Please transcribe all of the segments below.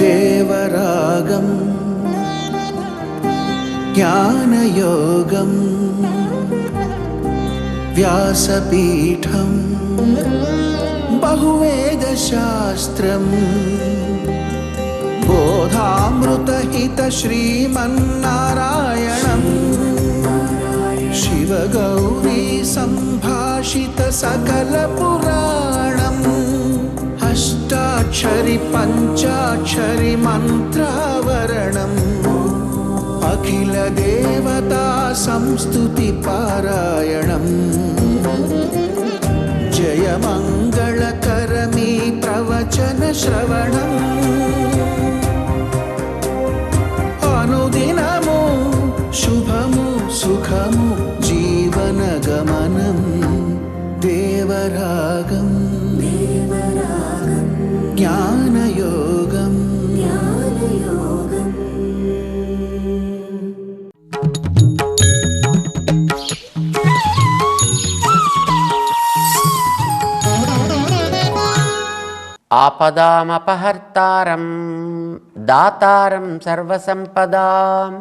దేవరాగం జ్ఞానయోగం వ్యాసపీఠం బహువేదశాస్త్రం బోధామృతహిత శ్రీమన్నారాయణం శివగౌరీ సంభాషిత సకల పురాణం అష్టాక్షరి పంచాక్షరి మంత్రావరణం అఖిల దేవతా సంస్తుతి పారాయణం జయ మంగళకరమీ ప్రవచన శ్రవణం అనుదినము శుభము సుఖము జీవన గమనం దేవరాగం జ్ఞానయోగం ఆపదామపహర్తారం దాతారం సర్వసంపదాం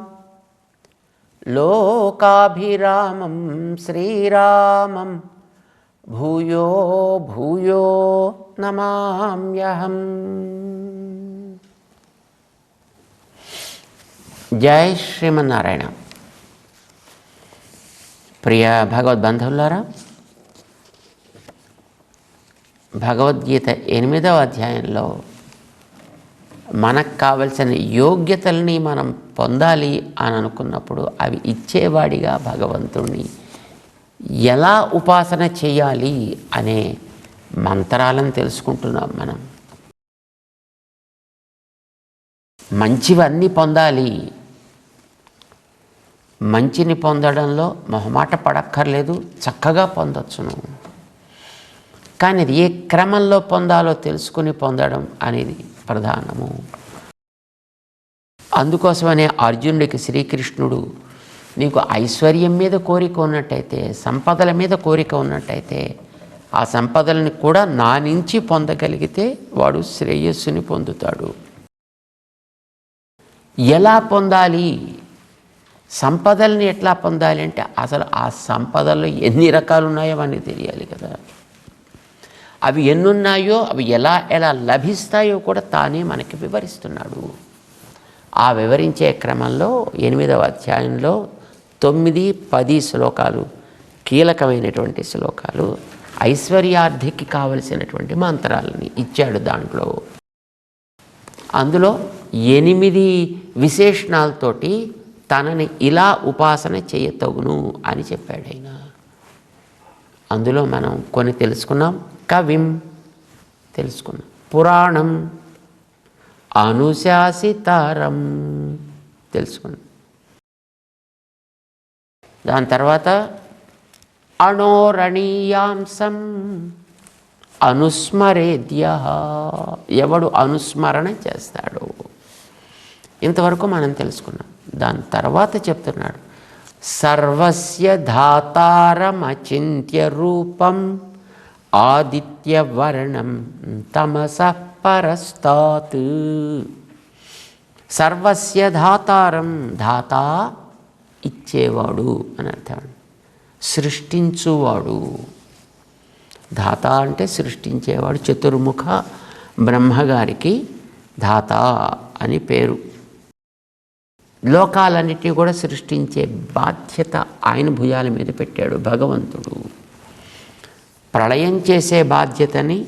లోకాభిరామం శ్రీరామం భూయో భూయో నమామ్యహం. జై శ్రీమన్నారాయణ. ప్రియ భగవద్బంధువులారా, భగవద్గీత 8వ అధ్యాయంలో మనకు కావలసిన యోగ్యతల్ని మనం పొందాలి అని అనుకున్నప్పుడు అవి ఇచ్చేవాడిగా భగవంతుణ్ణి ఎలా ఉపాసన చేయాలి అనే మంత్రాలను తెలుసుకుంటున్నాం. మనం మంచివన్నీ పొందాలి. మంచిని పొందడంలో మొహమాట పడక్కర్లేదు, చక్కగా పొందొచ్చును. కానీ అది ఏ క్రమంలో పొందాలో తెలుసుకుని పొందడం అనేది ప్రధానము. అందుకోసమనే అర్జునుడికి శ్రీకృష్ణుడు, నీకు ఐశ్వర్యం మీద కోరిక ఉన్నట్టయితే, సంపదల మీద కోరిక ఉన్నట్టయితే, ఆ సంపదలని కూడా నా నుంచి పొందగలిగితే వాడు శ్రేయస్సుని పొందుతాడు. ఎలా పొందాలి, సంపదల్ని ఎట్లా పొందాలి అంటే అసలు ఆ సంపదల్లో ఎన్ని రకాలు ఉన్నాయో మనకి తెలియాలి కదా. అవి ఎన్నున్నాయో, అవి ఎలా ఎలా లభిస్తాయో కూడా తానే మనకి వివరిస్తున్నాడు. ఆ వివరించే క్రమంలో 8వ అధ్యాయంలో 9, 10 శ్లోకాలు కీలకమైనటువంటి శ్లోకాలు, ఐశ్వర్యార్థికి కావలసినటువంటి మంత్రాలని ఇచ్చాడు. దాంట్లో అందులో 8 విశేషణాలతోటి తనని ఇలా ఉపాసన చేయతగును అని చెప్పాడు ఆయన. అందులో మనం కొన్ని తెలుసుకున్నాం. కవిం తెలుసుకున్నాం, పురాణం, అనుశాసితారం తెలుసుకున్నాం. దాని తర్వాత అణోరణీయాంసం అనుస్మరేద్య, ఎవడు అనుస్మరణ చేస్తాడు. ఇంతవరకు మనం తెలుసుకున్నాం. దాని తర్వాత చెప్తున్నాడు, సర్వస్య ధాతారమచింత్య రూపం ఆదిత్యవర్ణం తమసః పరస్తాత్. సర్వస్య ధాతారం, ధాత ఇచ్చేవాడు అని అర్థం, సృష్టించువాడు. ధాత అంటే సృష్టించేవాడు. చతుర్ముఖ బ్రహ్మగారికి ధాత అని పేరు. లోకాలన్నిటినీ కూడా సృష్టించే బాధ్యత ఆయన భుజాల మీద పెట్టాడు భగవంతుడు. ప్రళయం చేసే బాధ్యతని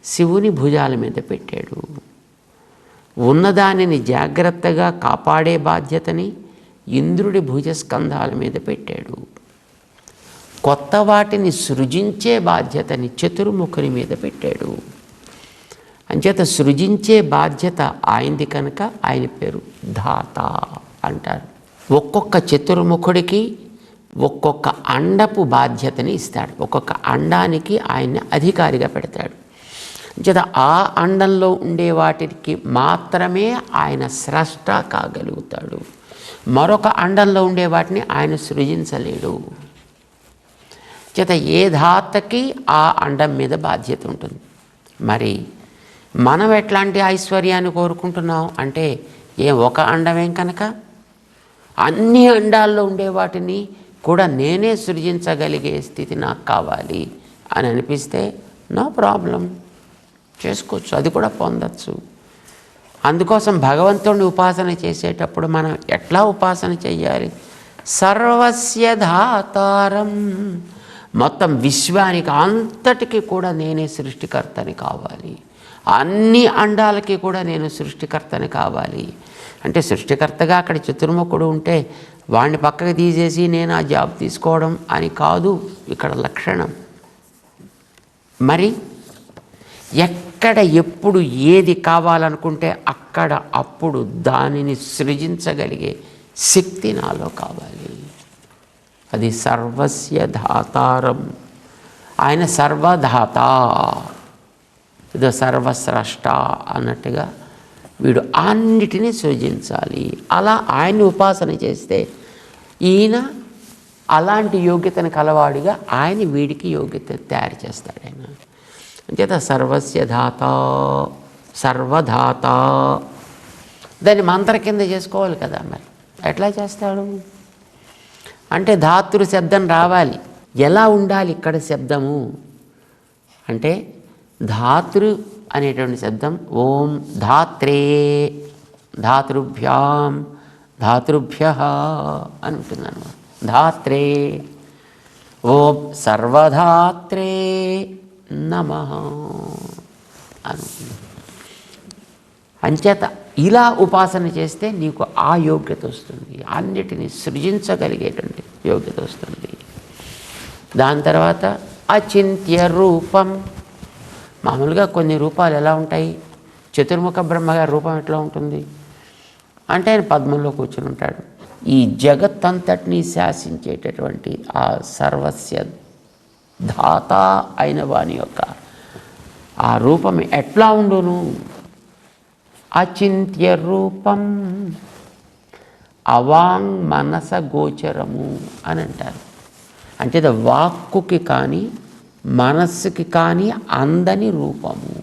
శివుని భుజాల మీద పెట్టాడు. ఉన్నదానిని జాగ్రత్తగా కాపాడే బాధ్యతని ఇంద్రుడి భుజస్కంధాల మీద పెట్టాడు. కొత్త వాటిని సృజించే బాధ్యతని చతుర్ముఖుని మీద పెట్టాడు. అంచేత సృజించే బాధ్యత ఆయనది కనుక ఆయన పేరు ధాత అంటారు. ఒక్కొక్క చతుర్ముఖుడికి ఒక్కొక్క అండపు బాధ్యతని ఇస్తాడు. ఒక్కొక్క అండానికి ఆయన్ని అధికారిగా పెడతాడు. అంచేత ఆ అండంలో ఉండే వాటికి మాత్రమే ఆయన స్రష్ట కాగలుగుతాడు. మరొక అండంలో ఉండే వాటిని ఆయన సృజించలేడు. చేత ఏ ధాతకి ఆ అండం మీద బాధ్యత ఉంటుంది. మరి మనం ఎట్లాంటి ఐశ్వర్యాన్ని కోరుకుంటున్నాం అంటే ఒక అండమేం కనుక అన్ని అండాల్లో ఉండే వాటిని కూడా నేనే సృజించగలిగే స్థితి నాకు కావాలి అని అనిపిస్తే నో ప్రాబ్లం, చేసుకోవచ్చు, అది కూడా పొందొచ్చు. అందుకోసం భగవంతుడిని ఉపాసన చేసేటప్పుడు మనం ఎట్లా ఉపాసన చెయ్యాలి? సర్వస్య ధాతారం, మొత్తం విశ్వానికి అంతటికి కూడా నేనే సృష్టికర్తని కావాలి, అన్ని అండాలకి కూడా నేను సృష్టికర్తని కావాలి. అంటే సృష్టికర్తగా అక్కడ చతుర్ముఖుడు ఉంటే వాడిని పక్కకి తీసేసి నేను ఆ జాబ్ తీసుకోవడం అని కాదు ఇక్కడ లక్షణం. మరి ఎక్కడ ఎప్పుడు ఏది కావాలనుకుంటే అక్కడ అప్పుడు దానిని సృజించగలిగే శక్తి నాలో కావాలి. అది సర్వస్య ధాతారం. ఆయన సర్వధాత, ఇదో సర్వస్రష్ట అన్నట్టుగా వీడు అన్నిటినీ సృజించాలి. అలా ఆయన్ని ఉపాసన చేస్తే ఈయన అలాంటి యోగ్యతను కలవాడిగా ఆయన వీడికి యోగ్యత తయారు చేస్తాడు. ఆయన అంచేత సర్వస్య ధాత, సర్వధాత, దాన్ని మంత్ర కింద చేసుకోవాలి కదా. మరి ఎట్లా చేస్తాడు అంటే ధాతృ శబ్దం రావాలి. ఎలా ఉండాలి ఇక్కడ శబ్దము అంటే ధాతృ అనేటువంటి శబ్దం ఓం ధాత్రే, ధాతృభ్యాం, ధాతృభ్యః అని ఉంటుంది అన్నమాట. ధాత్రే, ఓం సర్వధాత్రే నమః అని. అంచేత ఇలా ఉపాసన చేస్తే నీకు ఆ యోగ్యత వస్తుంది, అన్నిటినీ సృజించగలిగేటువంటి యోగ్యత వస్తుంది. దాని తర్వాత అచింత్య రూపం. మామూలుగా కొన్ని రూపాలు ఎలా ఉంటాయి? చతుర్ముఖ బ్రహ్మగారి రూపం ఎట్లా ఉంటుంది అంటే ఆయన పద్మంలో కూర్చుని ఉంటాడు. ఈ జగత్తంతటినీ శాసించేటటువంటి ఆ సర్వస్య ధాత అయిన వాని యొక్క ఆ రూపం ఎట్లా ఉండును? అచింత్య రూపం, అవాంగ్ మనస గోచరము అని అంటారు. అంటే వాక్కుకి కానీ మనస్సుకి కానీ అందని రూపము.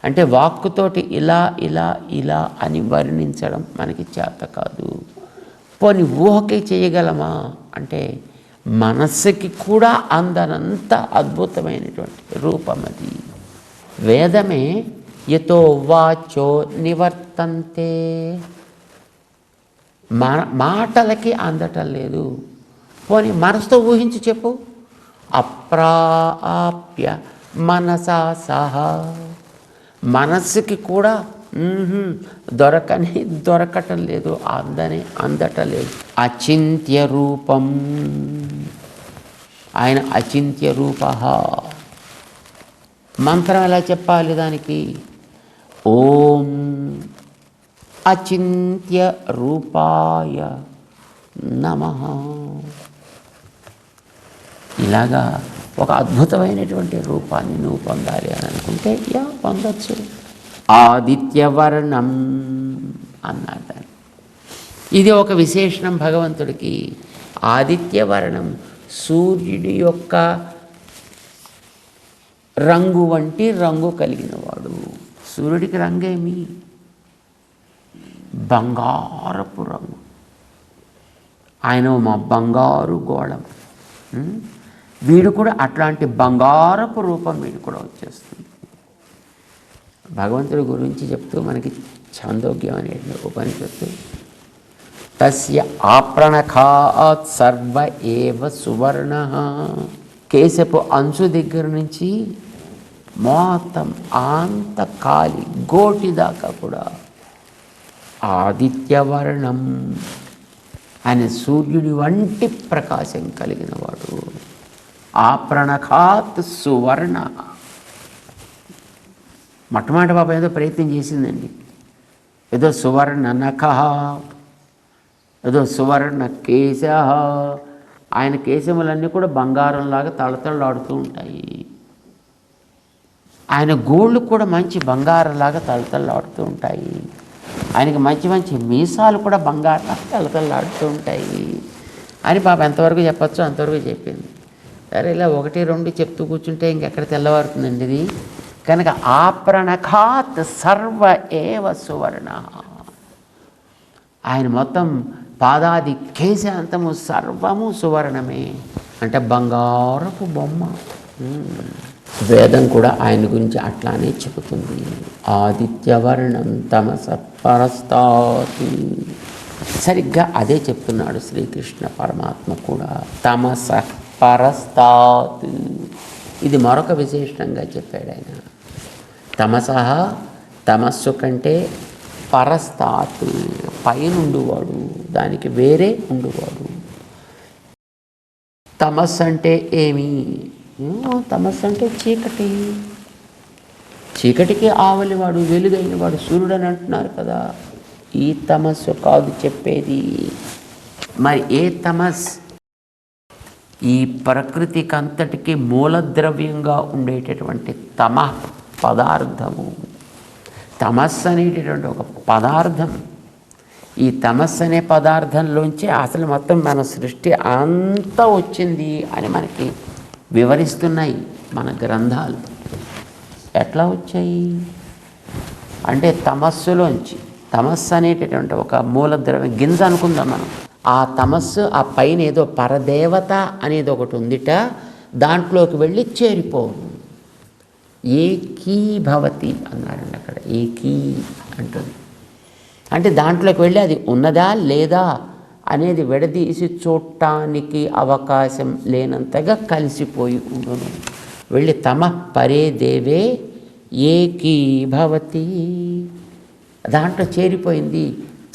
అంటే వాక్కుతోటి ఇలా ఇలా ఇలా అని వర్ణించడం మనకి చేత కాదు. పోనీ ఊహకి చేయగలమా అంటే మనస్సుకి కూడా అందనంత అద్భుతమైనటువంటి రూపం అది. వేదమే యతో వాచో నివర్తంతే, మాటలకి అందటం లేదు. పోనీ మనసుతో ఊహించి చెప్పు. అప్రాప్య మనసా సహా, మనస్సుకి కూడా దొరకటం లేదు, అందటం లేదు. అచింత్య రూపం, ఆయన అచింత్య రూప. మంత్రం ఎలా చెప్పాలి దానికి? ఓం అచింత్య రూపాయ నమః. ఇలాగా ఒక అద్భుతమైనటువంటి రూపాన్ని నువ్వు పొందాలి అని అనుకుంటే పొందొచ్చు. ఆదిత్యవర్ణం అన్నాడు. ఇది ఒక విశేషణం భగవంతుడికి. ఆదిత్యవర్ణం, సూర్యుడి యొక్క రంగు వంటి రంగు కలిగిన వాడు. సూర్యుడికి రంగేమి? బంగారపు రంగు. ఆయన మా బంగారు గోళం. వీడు కూడా అట్లాంటి బంగారపు రూపం వీడు కూడా వచ్చేస్తుంది. భగవంతుడి గురించి చెప్తూ మనకి ఛాందోగ్యం అనే ఉపనిషత్తు తస్య ఆప్రణఖాత్ సర్వ ఏవ సువర్ణ. కేశపు అంచు దగ్గర నుంచి మొత్తం అంత కాలి గోటి దాకా కూడా ఆదిత్యవర్ణం, ఆయన సూర్యుడి వంటి ప్రకాశం కలిగిన వాడు. ఆప్రణఖాత్ సువర్ణ. మొట్టమొదటి పాప ఏదో ప్రయత్నం చేసిందండి. ఏదో సువర్ణ నఖ, ఏదో సువర్ణ కేశ. ఆయన కేశములన్నీ కూడా బంగారంలాగా తళతళలాడుతూ ఉంటాయి. ఆయన గోళ్ళు కూడా మంచి బంగారంలాగా తళతళలాడుతూ ఉంటాయి. ఆయనకి మంచి మంచి మీసాలు కూడా బంగారం తళతళలాడుతూ ఉంటాయి అని పాప ఎంతవరకు చెప్పచ్చో అంతవరకు చెప్పింది. సరే ఇలా 1, 2 చెప్తూ కూర్చుంటే ఇంకెక్కడ తెల్లవారుతుందండి ఇది. కనుక ఆప్రణఖాత్ సర్వ ఏవ సువర్ణ, ఆయన మొత్తం పాదాది కేశాంతము సర్వము సువర్ణమే, అంటే బంగారపు బొమ్మ. వేదం కూడా ఆయన గురించి అట్లానే చెబుతుంది. ఆదిత్యవర్ణం తమస పరస్తాత్, సరిగ్గా అదే చెప్తున్నాడు శ్రీకృష్ణ పరమాత్మ కూడా. తమస పరస్తాత్, ఇది మరొక విశేషంగా చెప్పాడు ఆయన. తమస, తమస్సు కంటే పరస్తాత్, పైన ఉండువాడు, దానికి వేరే ఉండువాడు. తమస్సు అంటే ఏమి? తమస్సు అంటే చీకటి, చీకటికి ఆవలివాడు, వెలుగైనవాడు సూర్యుడు అని అంటున్నారు కదా. ఈ తమస్సు కాదు చెప్పేది. మరి ఏ తమస్? ఈ ప్రకృతికి అంతటికీ మూలద్రవ్యంగా ఉండేటటువంటి తమ పదార్థము. తమస్సు అనేటటువంటి ఒక పదార్థం. ఈ తమస్సు అనే పదార్థంలోంచి అసలు మొత్తం మన సృష్టి అంతా వచ్చింది అని మనకి వివరిస్తున్నాయి మన గ్రంథాలు. ఎట్లా వచ్చాయి అంటే తమస్సులోంచి, తమస్సు అనేటటువంటి ఒక మూలద్రవ్యం గింజ అనుకుందాం మనం. ఆ తమస్సు, ఆ పైన ఏదో పరదేవత అనేది ఒకటి ఉందిట, దాంట్లోకి వెళ్ళి చేరిపోవు. ఏకీభవతి అన్నారండి అక్కడ. ఏకీ అంటుంది అంటే దాంట్లోకి వెళ్ళి అది ఉన్నదా లేదా అనేది విడదీసి చూడటానికి అవకాశం లేనంతగా కలిసిపోయి ఉండును. వెళ్ళి తమ పరే దేవే ఏకీభవతి, దాంట్లో చేరిపోయింది,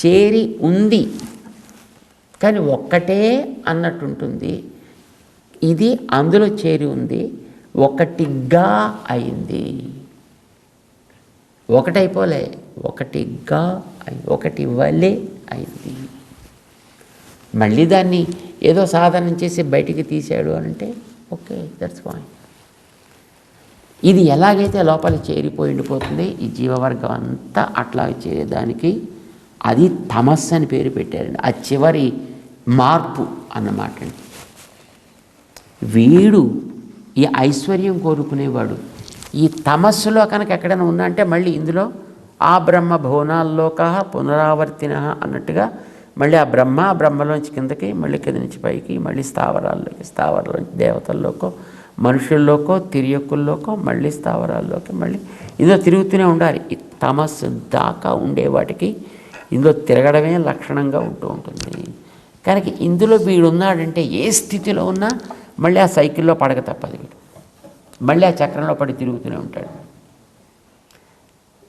చేరి ఉంది కానీ ఒక్కటే అన్నట్టుంటుంది. ఇది అందులో చేరి ఉంది, ఒకటిగా అయింది. ఒకటైపోలే, ఒకటిగా అయింది, ఒకటి వలే అయింది. మళ్ళీ దాన్ని ఏదో సాధనం చేసి బయటికి తీసాడు అని అంటే ఓకే, దట్స్ ఫైన్. ఇది ఎలాగైతే లోపల చేరిపోయి ఉండిపోతుంది, ఈ జీవవర్గం అంతా అట్లా చేరేదానికి అది తమస్సు అని పేరు పెట్టారండి. ఆ చివరి మార్పు అన్నమాట అండి. వీడు ఈ ఐశ్వర్యం కోరుకునేవాడు ఈ తమస్సులో కనుక ఎక్కడైనా ఉన్నా అంటే మళ్ళీ ఇందులో ఆ బ్రహ్మ భువనాల్లోక పునరావర్తిన అన్నట్టుగా మళ్ళీ ఆ బ్రహ్మలోంచి కిందకి, మళ్ళీ కింద నుంచి పైకి, మళ్ళీ స్థావరాల్లోకి, స్థావరాల్లోంచి దేవతల్లోకో, మనుషుల్లోకో, తిరియకుల్లోకో, మళ్ళీ స్థావరాల్లోకి, మళ్ళీ ఇందులో తిరుగుతూనే ఉండాలి. ఈ తమస్సు దాకా ఉండే వాటికి ఇందులో తిరగడమే లక్షణంగా ఉంటూ ఉంటుంది. కనుక ఇందులో వీడున్నాడంటే ఏ స్థితిలో ఉన్నా మళ్ళీ ఆ సైకిల్లో పడక తప్పదు. వీడు మళ్ళీ ఆ చక్రంలో పడి తిరుగుతూనే ఉంటాడు.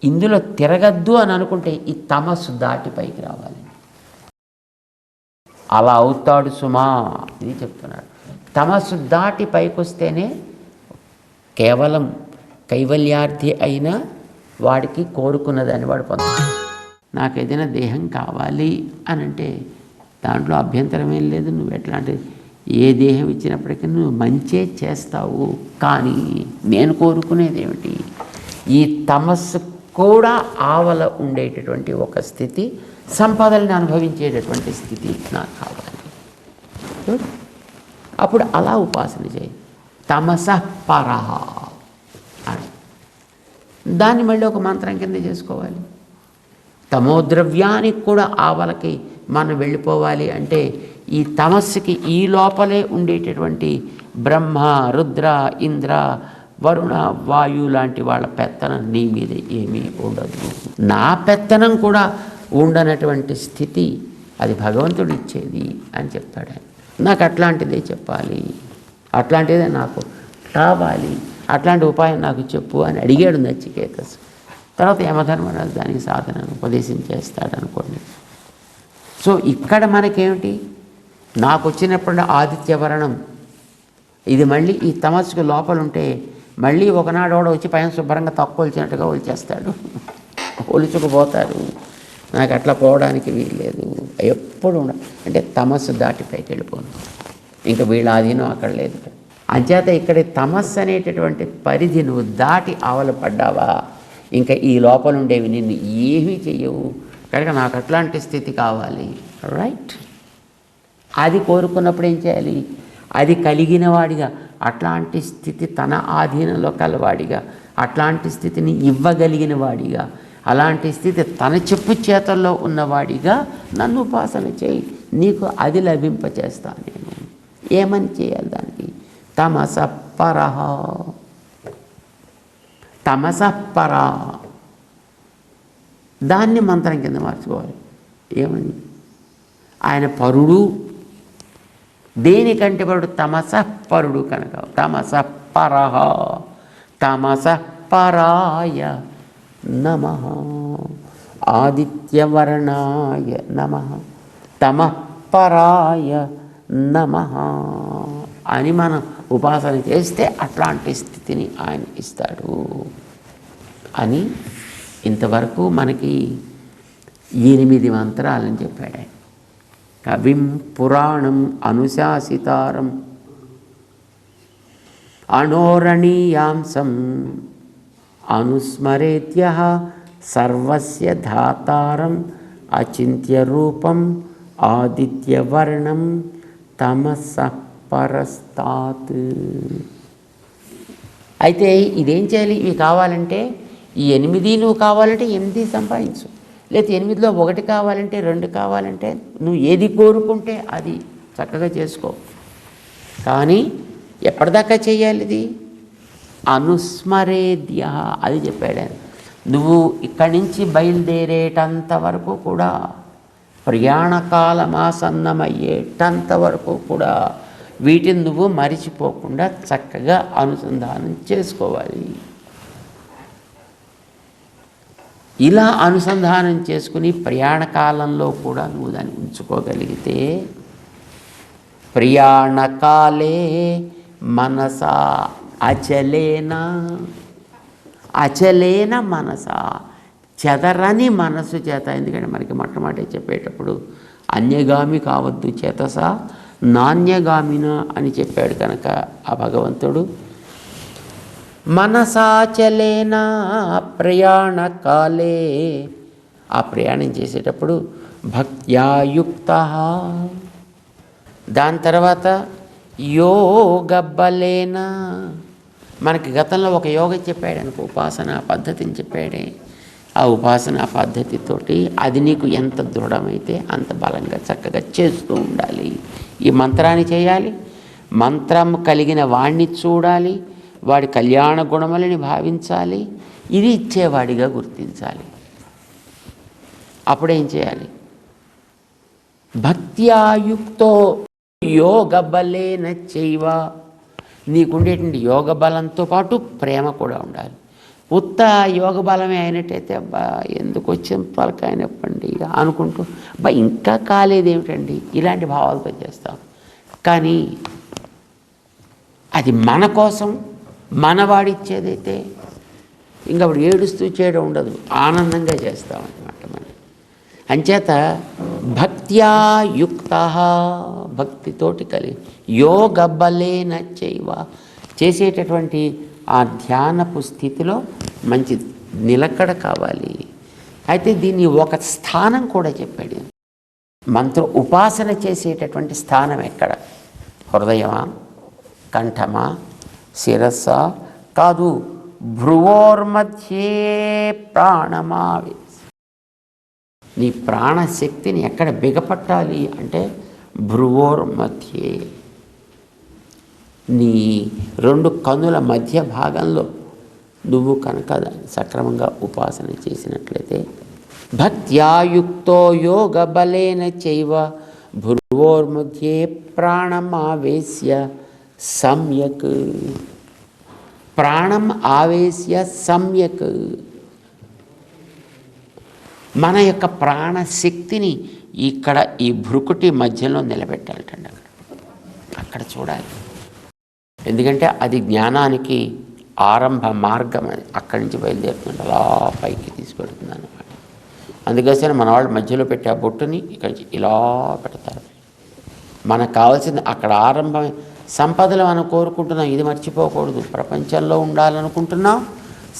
ఇందులో తిరగద్దు అని అనుకుంటే ఈ తమస్సు దాటి పైకి రావాలి. అలా అవుతాడు సుమా ఇది చెప్తున్నాడు. తమస్సు దాటి పైకి వస్తేనే కేవలం కైవల్యార్థి అయినా వాడికి కోరుకున్నదాన్ని వాడు పొందుతాడు. నాకు ఏదైనా దేహం కావాలి అని అంటే దాంట్లో అభ్యంతరం ఏం లేదు. నువ్వు ఎట్లాంటి ఏ దేహం ఇచ్చినప్పటికీ నువ్వు మంచే చేస్తావు. కానీ నేను కోరుకునేది ఏమిటి? ఈ తమస్సు కూడా ఆవల ఉండేటటువంటి ఒక స్థితి, సంపదల్ని అనుభవించేటటువంటి స్థితి నాకు కావాలి. అప్పుడు అలా ఉపాసన చేయి. తమస పరహ అని దాన్ని మళ్ళీ ఒక మంత్రం కింద చేసుకోవాలి. తమోద్రవ్యానికి కూడా ఆవలకి మనం వెళ్ళిపోవాలి అంటే ఈ తమస్సుకి ఈ లోపలే ఉండేటటువంటి బ్రహ్మ, రుద్ర, ఇంద్ర, వరుణ, వాయు లాంటి వాళ్ళ పెత్తనం నీ మీద ఏమీ ఉండదు. నా పెత్తనం కూడా ఉండనటువంటి స్థితి అది భగవంతుడు ఇచ్చేది అని చెప్తాడు. నాకు అట్లాంటిదే చెప్పాలి, అట్లాంటిదే నాకు కావాలి, అట్లాంటి ఉపాయం నాకు చెప్పు అని అడిగాడు నచికేతస్. తర్వాత యమధర్మరాజు దానికి సాధనను ఉపదేశం చేస్తాడు అనుకోండి. సో ఇక్కడ మనకేమిటి? నాకు వచ్చినప్పుడు ఆదిత్యవరణం ఇది మళ్ళీ ఈ తమస్సుకు లోపల ఉంటే మళ్ళీ ఒకనాడు కూడా వచ్చి పైన శుభ్రంగా తక్కువ వచ్చినట్టుగా ఒలిచేస్తాడు, ఒలుచుకుపోతారు. నాకు అట్లా పోవడానికి వీల్లేదు. ఎప్పుడు అంటే తమస్సు దాటి పైకి వెళ్ళిపోను, ఇంకా వీళ్ళ ఆధీనం అక్కడ లేదు. అంచేత ఇక్కడ తమస్సు అనేటటువంటి పరిధి నువ్వు దాటి ఆవల పడ్డావా ఇంకా ఈ లోపల ఉండేవి నిన్ను ఏమీ చెయ్యవు. కనుక నాకు అట్లాంటి స్థితి కావాలి. రైట్, అది కోరుకున్నప్పుడు ఏం చేయాలి? అది కలిగిన వాడిగా అట్లాంటి స్థితి తన ఆధీనంలో కలవాడిగా, అట్లాంటి స్థితిని ఇవ్వగలిగిన వాడిగా, అలాంటి స్థితి తన చెప్పు చేతల్లో ఉన్నవాడిగా నన్ను ఉపాసన చేయి, నీకు అది లభింపచేస్తా. నేను ఏమని చేయాలి దానికి? తమసపరః, తమసపర, దాన్ని మంత్రం కింద మార్చుకోవాలి. ఏమని? ఆయన పరుడు, దేనికంటే పరుడు? తమసపరుడు కనుక తమసపరః, తమసపరాయ నమః, ఆదిత్యవర్ణాయ నమః, తమఃపరాయ నమః అని మనం ఉపాసన చేస్తే అట్లాంటి స్థితిని ఆయన ఇస్తాడు అని ఇంతవరకు మనకి 8 మంత్రాలని చెప్పాడు ఆయన. కవిం పురాణం అనుశాసితారం అనోరణీయాంసం అనుస్మరేత్యః సర్వస్య ధాతారం అచింత్య రూపం ఆదిత్యవర్ణం తమసః పరస్తాత్. అయితే ఇదేం చేయాలి? ఇవి కావాలంటే ఈ 8 నువ్వు కావాలంటే 8 సంపాదించు, లేకపోతే 8లో 1 కావాలంటే 2 కావాలంటే నువ్వు ఏది కోరుకుంటే అది చక్కగా చేసుకో. కానీ ఎప్పటిదాకా చేయాలి ఇది? అనుస్మరేద్య, అది చెప్పాడు ఆయన. నువ్వు ఇక్కడి నుంచి బయలుదేరేటంత వరకు కూడా, ప్రయాణకాలమాసన్నమయ్యేటంత వరకు కూడా వీటిని నువ్వు మరిచిపోకుండా చక్కగా అనుసంధానం చేసుకోవాలి. ఇలా అనుసంధానం చేసుకుని ప్రయాణకాలంలో కూడా నువ్వు దాన్ని ఉంచుకోగలిగితే, ప్రయాణకాలే మనసా అచలేన, అచలేన మనసా, చెదరని మనసు చేత. ఎందుకంటే మనకి మొట్టమొదటి చెప్పేటప్పుడు అన్యగామి కావద్దు చేతస నాణ్యగామిన అని చెప్పాడు కనుక ఆ భగవంతుడు మనసాచలేన ప్రయాణకాలే, ఆ ప్రయాణం చేసేటప్పుడు భక్త్యాయుక్త, దాని తర్వాత యోగబలేన, మనకి గతంలో ఒక యోగం చెప్పాడు అనుకో, ఉపాసన పద్ధతిని చెప్పాడే, ఆ ఉపాసన పద్ధతితోటి అది నీకు ఎంత దృఢమైతే అంత బలంగా చక్కగా చేస్తూ ఉండాలి. ఈ మంత్రాన్ని చేయాలి, మంత్రం కలిగిన వాణ్ణి చూడాలి, వాడి కళ్యాణ గుణములని భావించాలి, ఇది ఇచ్చేవాడిగా గుర్తించాలి. అప్పుడేం చేయాలి? భక్త్యాయుక్తో యోగ బలేన చైవ, నీకుండేటువంటి యోగ బలంతో పాటు ప్రేమ కూడా ఉండాలి. ఉత్త యోగ బలమే అయినట్టయితే అబ్బా ఎందుకు వచ్చిన తలకాయ నొప్పండి అనుకుంటూ అబ్బా ఇంకా కాలేదేమిటండి ఇలాంటి భావాలతో చేస్తాం. కానీ అది మన కోసం మనవాడిచ్చేదైతే ఇంకా అప్పుడు ఏడుస్తూ చేయడం ఉండదు, ఆనందంగా చేస్తామన్నమాట మనం. అంచేత భక్త్యాయుక్త, భక్తితోటి కలిగి యోగ బలేన చైవ, చేసేటటువంటి ఆ ధ్యానపు స్థితిలో మంచి నిలకడ కావాలి. అయితే దీన్ని ఒక స్థానం కూడా చెప్పాడు. మంత్ర ఉపాసన చేసేటటువంటి స్థానం ఎక్కడ? హృదయమా, కంఠమా, శిరస్స కాదు, భ్రువోర్మధ్యే ప్రాణమా. నీ ప్రాణశక్తిని ఎక్కడ బిగపట్టాలి అంటే భ్రువోర్మధ్యే, నీ 2 కన్నుల మధ్య భాగంలో నువ్వు కనుక సక్రమంగా ఉపాసన చేసినట్లయితే భక్త్యాయుక్తో యోగ బలేన చైవ భ్రువోర్మధ్యే ప్రాణమావేశ్య సమ్యక్, ప్రాణం ఆవేశ్య సమ్యక్, మన యొక్క ప్రాణశక్తిని ఇక్కడ ఈ భ్రుకుటి మధ్యలో నిలబెట్టాలటండి. అక్కడ చూడాలి. ఎందుకంటే అది జ్ఞానానికి ఆరంభ మార్గం, అది అక్కడి నుంచి బయలుదేరుతుంది, అలా పైకి తీసుకెళ్తుంది అన్నమాట. అందుకోసమే మన వాళ్ళు మధ్యలో పెట్టే ఆ బొట్టుని ఇక్కడి నుంచి ఇలా పెడతారు. మనకు కావాల్సింది అక్కడ ఆరంభమే. సంపదలు మనం కోరుకుంటున్నాం, ఇది మర్చిపోకూడదు. ప్రపంచంలో ఉండాలనుకుంటున్నాం,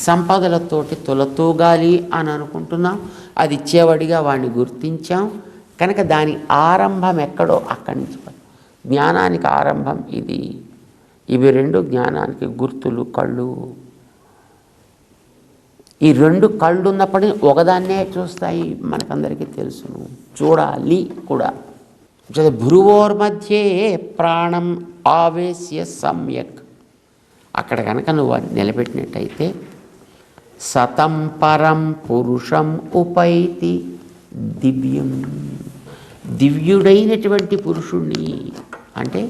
సంపదలతోటి తులతూగాలి అని అనుకుంటున్నాం, అది ఇచ్చేవాడిగా వాడిని గుర్తించాం కనుక దాని ఆరంభం ఎక్కడో అక్కడి నుంచి. జ్ఞానానికి ఆరంభం ఇది. ఇవి రెండు జ్ఞానానికి గుర్తులు, కళ్ళు. ఈ రెండు కళ్ళు ఉన్నప్పటికీ ఒకదాన్నే చూస్తాయి, మనకందరికీ తెలుసును, చూడాలి కూడా. భ్రువోర్మధ్యే ప్రాణం ఆవేశ్య సమ్యక్, అక్కడ కనుక నువ్వు అది నిలబెట్టినట్టయితే సతం పరం పురుషం ఉపైతి దివ్యం, దివ్యుడైనటువంటి పురుషుణ్ణి. అంటే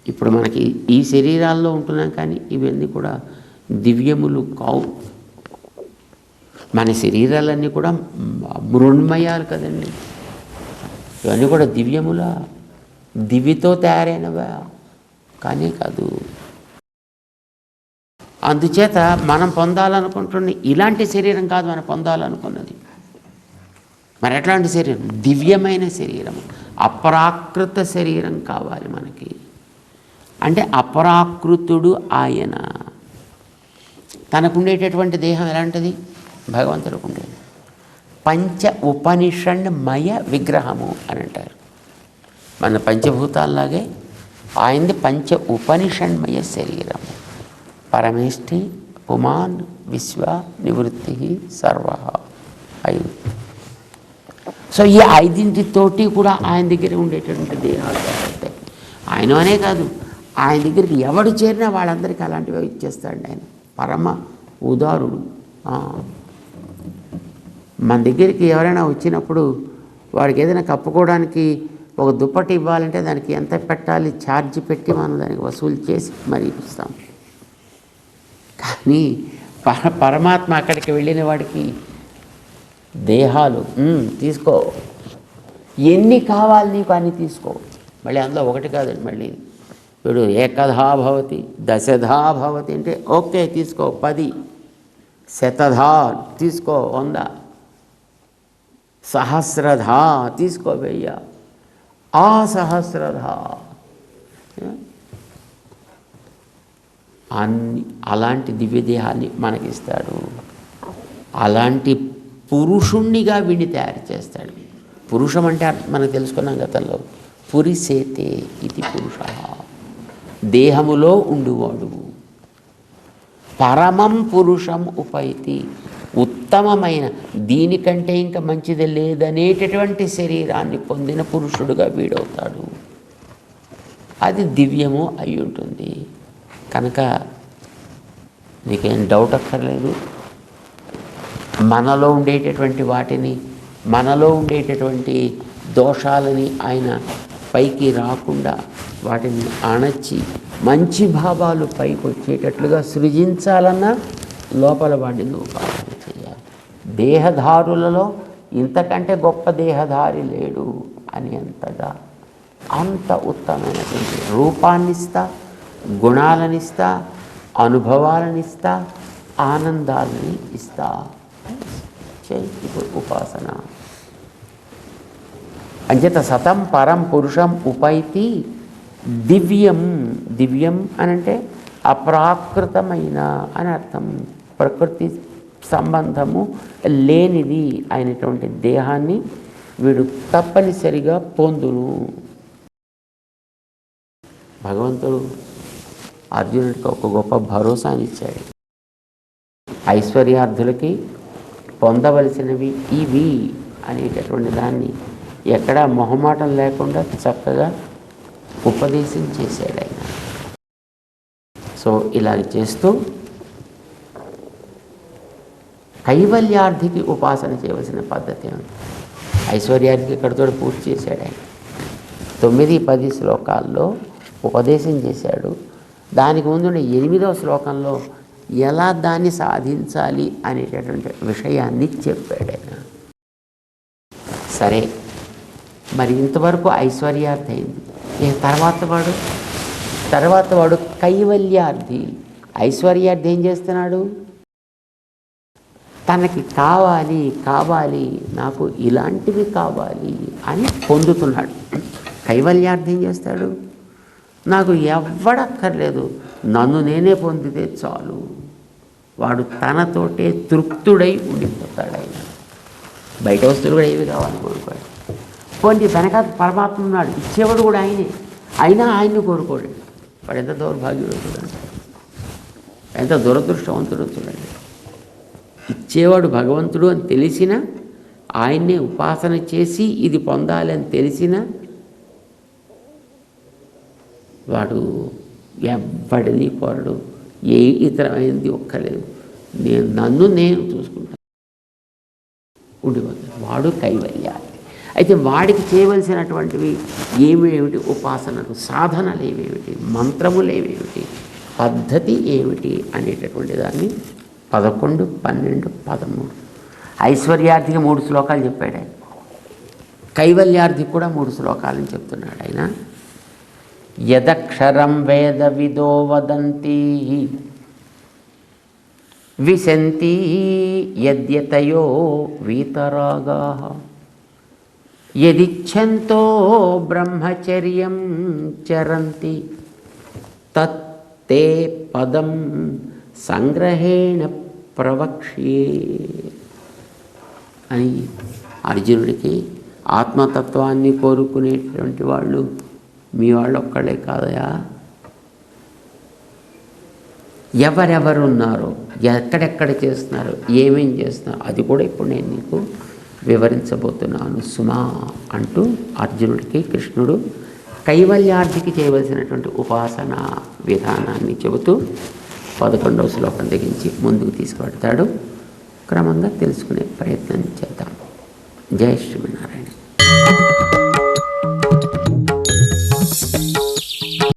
ఇప్పుడు మనకి ఈ శరీరాల్లో ఉంటున్నాం, కానీ ఇవన్నీ కూడా దివ్యములు కావు. మన శరీరాలన్నీ కూడా మృణ్మయాలు కదండి. ఇవన్నీ కూడా దివ్యములా, దివితో తయారైనవా కానీ కాదు. అందుచేత మనం పొందాలనుకుంటున్న ఇలాంటి శరీరం కాదు మనం పొందాలనుకున్నది. మరి ఎట్లాంటి శరీరం? దివ్యమైన శరీరం, అప్రాకృత శరీరం కావాలి మనకి. అంటే అప్రాకృతుడు ఆయన. తనకుండేటటువంటి దేహం ఎలాంటిది? భగవంతుడికి ఉండేది పంచ ఉపనిషణ్మయ విగ్రహము అని అంటారు. మన పంచభూతాల్లాగే ఆయనది పంచ ఉపనిషణ్మయ శరీరము. పరమేష్ఠి పుమాన్ విశ్వ నివృత్తి సర్వ 5. సో ఈ 5 కూడా ఆయన దగ్గర ఉండేటటువంటి దేహాలు ఉంటాయి. ఆయన అనే కాదు, ఆయన దగ్గరికి ఎవడు చేరినా వాళ్ళందరికీ అలాంటివి ఇచ్చేస్తాడు ఆయన. పరమ ఉదారుడు. మన దగ్గరికి ఎవరైనా వచ్చినప్పుడు వాడికి ఏదైనా కప్పుకోవడానికి ఒక దుప్పటి ఇవ్వాలంటే దానికి ఎంత పెట్టాలి, ఛార్జ్ పెట్టి మనం దానికి వసూలు చేసి మరీ ఇస్తాం. కానీ పరమాత్మ అక్కడికి వెళ్ళిన వాడికి దేహాలు తీసుకో, ఎన్ని కావాలి నీకు అన్ని తీసుకో. మళ్ళీ అందులో ఒకటి కాదండి, మళ్ళీ ఇప్పుడు ఏకధా భవతి దశధా భవతి అంటే ఓకే తీసుకో 10, శతధా తీసుకో 100, సహస్రధా తీసుకో 1000, అసహస్రధా అన్ని. అలాంటి దివ్యదేహాన్ని మనకిస్తాడు. అలాంటి పురుషుణ్ణిగా వీడిని తయారు చేస్తాడు. పురుషం అంటే మనకు తెలుసుకున్నాం గతంలో, పురిసేతే ఇది పురుష, దేహములో ఉండువాడు. పరమం పురుషం ఉపైతి, ఉత్తమమైన, దీనికంటే ఇంకా మంచిది లేదనేటటువంటి శరీరాన్ని పొందిన పురుషుడుగా వీడవుతాడు. అది దివ్యము అయి ఉంటుంది. కనుక నీకేం డౌట్ అక్కర్లేదు. మనలో ఉండేటటువంటి వాటిని, మనలో ఉండేటటువంటి దోషాలని ఆయన పైకి రాకుండా వాటిని అణచి మంచి భావాలు పైకి వచ్చేటట్లుగా సృజించాలన్నా లోపల వాడిని నువ్వు భావన చేయాలి. దేహధారులలో ఇంతకంటే గొప్ప దేహధారి లేడు అని అంతగా, అంత ఉత్తమమైనటువంటి రూపాన్నిస్తా, గుణాలనిస్తా, అనుభవాలనిస్తా, ఆనందాలని ఇస్తా. ఇప్పుడు ఉపాసన అంచేత సతం పరం పురుషం ఉపైతి దివ్యం. దివ్యం అనంటే అప్రాకృతమైన అని అర్థం. ప్రకృతి సంబంధము లేనిది అయినటువంటి దేహాన్ని వీడు తప్పనిసరిగా పొందును. భగవంతుడు అర్జునుడికి ఒక గొప్ప భరోసాని ఇచ్చాడు. ఐశ్వర్యార్థులకి పొందవలసినవి ఇవి అనేటటువంటి దాన్ని ఎక్కడా మొహమాటం లేకుండా చక్కగా ఉపదేశం చేశాడు ఆయన. సో ఇలాగ చేస్తూ కైవల్యార్థికి ఉపాసన చేయవలసిన పద్ధతి ఉంది. ఐశ్వర్యార్థికి ఇక్కడితో పూర్తి చేశాడు ఆయన. 9-10 శ్లోకాల్లో ఉపదేశం చేశాడు. దానికి ముందు 8వ శ్లోకంలో ఎలా దాన్ని సాధించాలి అనేటటువంటి విషయాన్ని చెప్పాడు ఆయన. సరే, మరి ఇంతవరకు ఐశ్వర్యార్థి అయింది. తర్వాత వాడు కైవల్యార్థి. ఐశ్వర్యార్థి ఏం చేస్తున్నాడు? తనకి కావాలి నాకు ఇలాంటివి కావాలి అని పొందుతున్నాడు. కైవల్యార్థి ఏం చేస్తాడు? నాకు ఎవ్వడక్కర్లేదు, నన్ను నేనే పొందితే చాలు. వాడు తనతోటే తృప్తుడై ఉండిపోతాడు. ఆయన బయట వస్తువులు కూడా ఏవి కావాలనుకోడు. పోనీ వెనక పరమాత్మ ఉన్నాడు, ఇచ్చేవాడు కూడా ఆయనే, అయినా ఆయన్ని కోరుకోడు. వాడు ఎంత దౌర్భాగ్యుడో చూడండి, ఎంత దురదృష్టవంతుడో చూడండి. ఇచ్చేవాడు భగవంతుడు అని తెలిసిన, ఆయన్నే ఉపాసన చేసి ఇది పొందాలి అని తెలిసిన వాడు ఎవ్వడిని కోరడు, ఏ ఇతరమైనది ఒక్కలేదు, నన్ను నేను చూసుకుంటాను ఉండిపోతాడు. వాడు కైవల్యాన్ని. అయితే వాడికి చేయవలసినటువంటివి ఏమేమిటి? ఉపాసనలు, సాధనలు ఏమేమిటి, మంత్రములు ఏమేమిటి, పద్ధతి ఏమిటి అనేటటువంటి దాన్ని 11, 12, 13 ఐశ్వర్యార్థికి 3 శ్లోకాలు చెప్పాడు ఆయన. కైవల్యార్థికి కూడా 3 శ్లోకాలని చెప్తున్నాడు ఆయన. యదక్షరం వేద విదో వదంతి విశంతి యద్యతయో వీతరాగా యదిచ్ఛంతో బ్రహ్మచర్యం చరంతి తత్తే పదం సంగ్రహేణ ప్రవక్ష్యే అని అర్జునుడికి ఆత్మతత్వాన్ని కోరుకునేటువంటి వాళ్ళు మీ వాళ్ళు ఒక్కళ్ళే కాదయా, ఎవరెవరు ఉన్నారో, ఎక్కడెక్కడ చేస్తున్నారు, ఏమేం చేస్తున్నారు, అది కూడా ఇప్పుడు నేను నీకు వివరించబోతున్నాను సుమా అంటూ అర్జునుడికి కృష్ణుడు కైవల్యార్థికి చేయవలసినటువంటి ఉపాసన విధానాన్ని చెబుతూ 11వ శ్లోకం తెగించి ముందుకు తీసుకువెడతాడు. క్రమంగా తెలుసుకునే ప్రయత్నం చేద్దాం. జై శ్రీమన్నారాయణ.